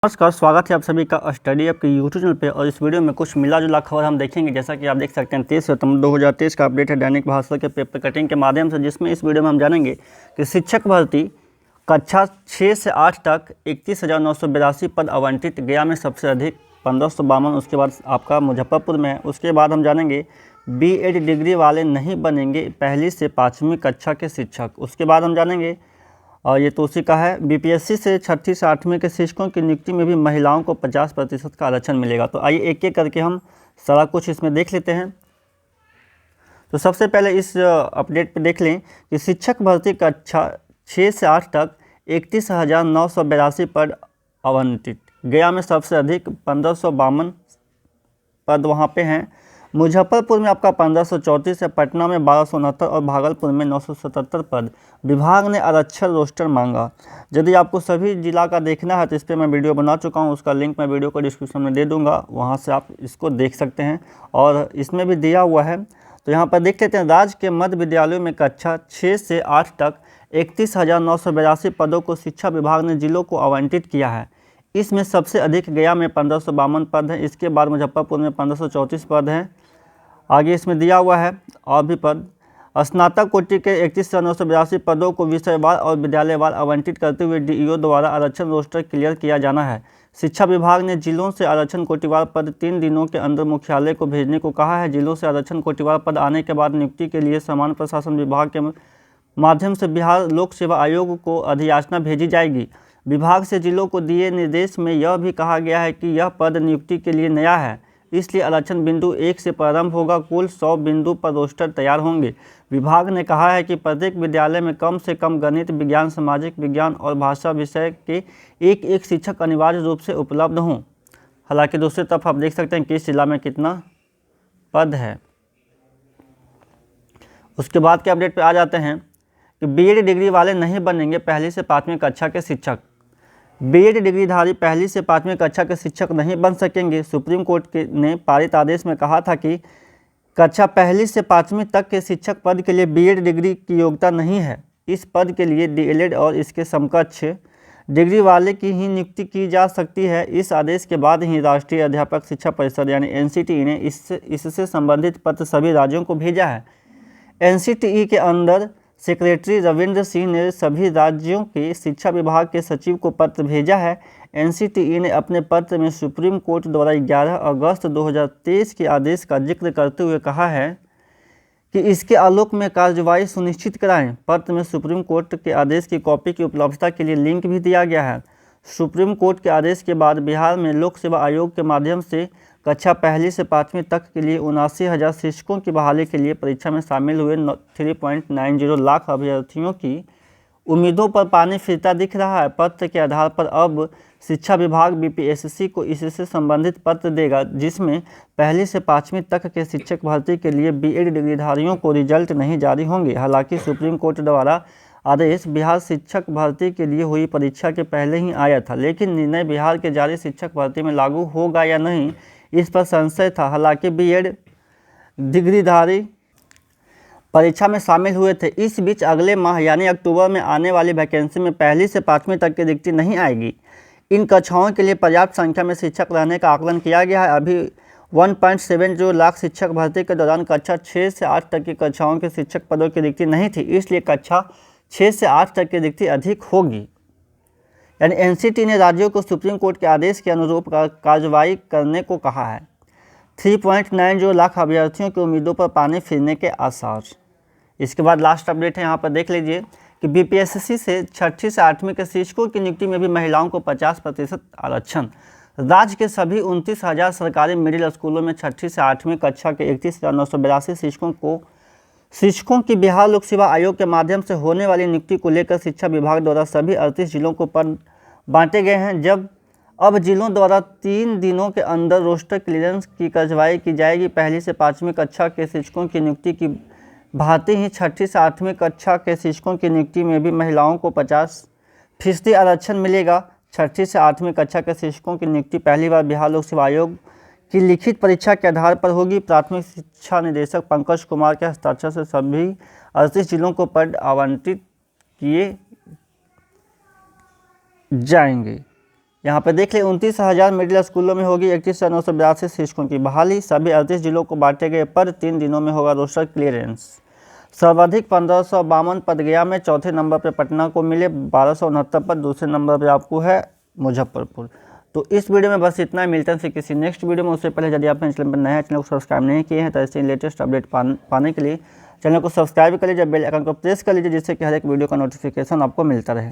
नमस्कार, स्वागत है आप सभी का स्टडी ऐप के यूट्यूब चैनल पे। और इस वीडियो में कुछ मिला जुला खबर हम देखेंगे। जैसा कि आप देख सकते हैं 23 सितंबर 2023 का अपडेट है दैनिक भास्कर के पेपर कटिंग के माध्यम से, जिसमें इस वीडियो में हम जानेंगे कि शिक्षक भर्ती कक्षा 6 से 8 तक 31,982 पद आवंटित। गया में सबसे अधिक 1552, उसके बाद आपका मुजफ्फरपुर में है। उसके बाद हम जानेंगे बीएड डिग्री वाले नहीं बनेंगे पहली से 5वीं कक्षा के शिक्षक। उसके बाद हम जानेंगे, और ये तो उसी का है, बीपीएससी से 6ठी से 8वीं के शिक्षकों की नियुक्ति में भी महिलाओं को 50% का आरक्षण मिलेगा। तो आइए एक एक करके हम सारा कुछ इसमें देख लेते हैं। तो सबसे पहले इस अपडेट पे देख लें कि शिक्षक भर्ती कक्षा 6 से 8 तक 31,982 पद आवंटित। गया में सबसे अधिक 1552 पद वहाँ पे हैं। मुजफ्फरपुर में आपका 1534 है, पटना में 1269 और भागलपुर में 977 पद। विभाग ने आरक्षण रोस्टर मांगा। यदि आपको सभी जिला का देखना है तो इस पर मैं वीडियो बना चुका हूं, उसका लिंक मैं वीडियो को डिस्क्रिप्शन में दे दूंगा, वहां से आप इसको देख सकते हैं। और इसमें भी दिया हुआ है। तो यहाँ पर देख लेते हैं, राज्य के मध्य विद्यालयों में कक्षा 6 से 8 तक 31,982 पदों को शिक्षा विभाग ने जिलों को आवंटित किया है। इसमें सबसे अधिक गया में 1552 पद हैं। इसके बाद मुजफ्फरपुर में 1534 पद हैं। आगे इसमें दिया हुआ है और भी पद। स्नातक कोटि के 31,982 पदों को विषयवार और विद्यालयवार आवंटित करते हुए डीईओ द्वारा आरक्षण रोस्टर क्लियर किया जाना है। शिक्षा विभाग ने जिलों से आरक्षण कोटिवार पद 3 दिनों के अंदर मुख्यालय को भेजने को कहा है। जिलों से आरक्षण कोटिवार पद आने के बाद नियुक्ति के लिए सामान्य प्रशासन विभाग के माध्यम से बिहार लोक सेवा आयोग को अधियाचना भेजी जाएगी। विभाग से जिलों को दिए निर्देश में यह भी कहा गया है कि यह पद नियुक्ति के लिए नया है, इसलिए आरक्षण बिंदु 1 से प्रारंभ होगा। कुल 100 बिंदु पर रोस्टर तैयार होंगे। विभाग ने कहा है कि प्रत्येक विद्यालय में कम से कम गणित, विज्ञान, सामाजिक विज्ञान और भाषा विषय के एक शिक्षक अनिवार्य रूप से उपलब्ध हों। हालांकि दूसरी तरफ आप देख सकते हैं किस जिला में कितना पद है। उसके बाद के अपडेट पे आ जाते हैं कि बीएड डिग्री वाले नहीं बनेंगे पहली से 5वीं कक्षा के शिक्षक। बीएड डिग्रीधारी पहली से 5वीं कक्षा के शिक्षक नहीं बन सकेंगे। सुप्रीम कोर्ट ने पारित आदेश में कहा था कि कक्षा पहली से 5वीं तक के शिक्षक पद के लिए बीएड डिग्री की योग्यता नहीं है। इस पद के लिए डीएलएड और इसके समकक्ष डिग्री वाले की ही नियुक्ति की जा सकती है। इस आदेश के बाद ही राष्ट्रीय अध्यापक शिक्षा परिषद यानी एनसीटीई ने इससे संबंधित पत्र सभी राज्यों को भेजा है। एनसीटीई के अंदर सेक्रेटरी रविंद्र सिंह ने सभी राज्यों के शिक्षा विभाग के सचिव को पत्र भेजा है। एनसीटीई ने अपने पत्र में सुप्रीम कोर्ट द्वारा 11 अगस्त 2023 के आदेश का जिक्र करते हुए कहा है कि इसके आलोक में कार्रवाई सुनिश्चित कराएं। पत्र में सुप्रीम कोर्ट के आदेश की कॉपी की उपलब्धता के लिए लिंक भी दिया गया है। सुप्रीम कोर्ट के आदेश के बाद बिहार में लोक सेवा आयोग के माध्यम से कक्षा पहली से 5वीं तक के लिए 79,000 शिक्षकों की बहाली के लिए परीक्षा में शामिल हुए 3.90 लाख अभ्यर्थियों की उम्मीदों पर पानी फिरता दिख रहा है। पत्र के आधार पर अब शिक्षा विभाग बीपीएससी को इससे संबंधित पत्र देगा, जिसमें पहली से 5वीं तक के शिक्षक भर्ती के लिए बीएड डिग्रीधारियों को रिजल्ट नहीं जारी होंगे। हालांकि सुप्रीम कोर्ट द्वारा आदेश बिहार शिक्षक भर्ती के लिए हुई परीक्षा के पहले ही आया था, लेकिन निर्णय बिहार के जारी शिक्षक भर्ती में लागू होगा या नहीं, इस पर संशय था। हालांकि बीएड डिग्रीधारी परीक्षा में शामिल हुए थे। इस बीच अगले माह यानी अक्टूबर में आने वाली वैकेंसी में पहली से 5वीं तक की रिक्ति नहीं आएगी। इन कक्षाओं के लिए पर्याप्त संख्या में शिक्षक रहने का आकलन किया गया है। अभी 1.70 लाख शिक्षक भर्ती के दौरान कक्षा 6 से 8 तक की कक्षाओं के शिक्षक पदों की रिक्ति नहीं थी, इसलिए कक्षा 6 से 8 तक की रिक्ति अधिक होगी। यानी एनसीटी ने राज्यों को सुप्रीम कोर्ट के आदेश के अनुरूप कार्रवाई करने को कहा है। 3.90 लाख अभ्यर्थियों की उम्मीदों पर पानी फिरने के आसार। इसके बाद लास्ट अपडेट है, यहाँ पर देख लीजिए कि बीपीएससी से 6ठी से 8वीं के शिक्षकों की नियुक्ति में भी महिलाओं को 50% आरक्षण। राज्य के सभी 29,000 सरकारी मिडिल स्कूलों में 6ठी से 8वीं कक्षा के 31,982 शिक्षकों की बिहार लोक सेवा आयोग के माध्यम से होने वाली नियुक्ति को लेकर शिक्षा विभाग द्वारा सभी 38 जिलों को पद बांटे गए हैं। अब जिलों द्वारा 3 दिनों के अंदर रोस्टर क्लियरेंस की कार्रवाई की जाएगी। पहली से 5वीं कक्षा के शिक्षकों की नियुक्ति की भांति ही 6ठी से 8वीं कक्षा के शिक्षकों की नियुक्ति में भी महिलाओं को 50% आरक्षण मिलेगा। 6ठी से 8वीं कक्षा के शिक्षकों की नियुक्ति पहली बार बिहार लोक सेवा आयोग की लिखित परीक्षा के आधार पर होगी। प्राथमिक शिक्षा निदेशक पंकज कुमार के हस्ताक्षर से सभी 38 जिलों को पद आवंटित किए जाएंगे। यहाँ पे देख लें 29,000 मिडिल स्कूलों में होगी 31,982 शिक्षकों की बहाली। सभी 38 जिलों को बांटे गए पर 3 दिनों में होगा रोस्टर क्लियरेंस। सर्वाधिक 1552 पद गया में, चौथे नंबर पर पटना को मिले 1269 पद, दूसरे नंबर पर आपको है मुजफ्फरपुर। तो इस वीडियो में बस इतना ही, मिलते हैं फिर किसी नेक्स्ट वीडियो में। उससे पहले यदि आपने चैनल पर नया चैनल को सब्सक्राइब नहीं किए हैं तो ऐसे लेटेस्ट अपडेट पाने के लिए चैनल को सब्सक्राइब कर लीजिए, बेल आइकन को प्रेस कर लीजिए, जिससे कि हर एक वीडियो का नोटिफिकेशन आपको मिलता रहे।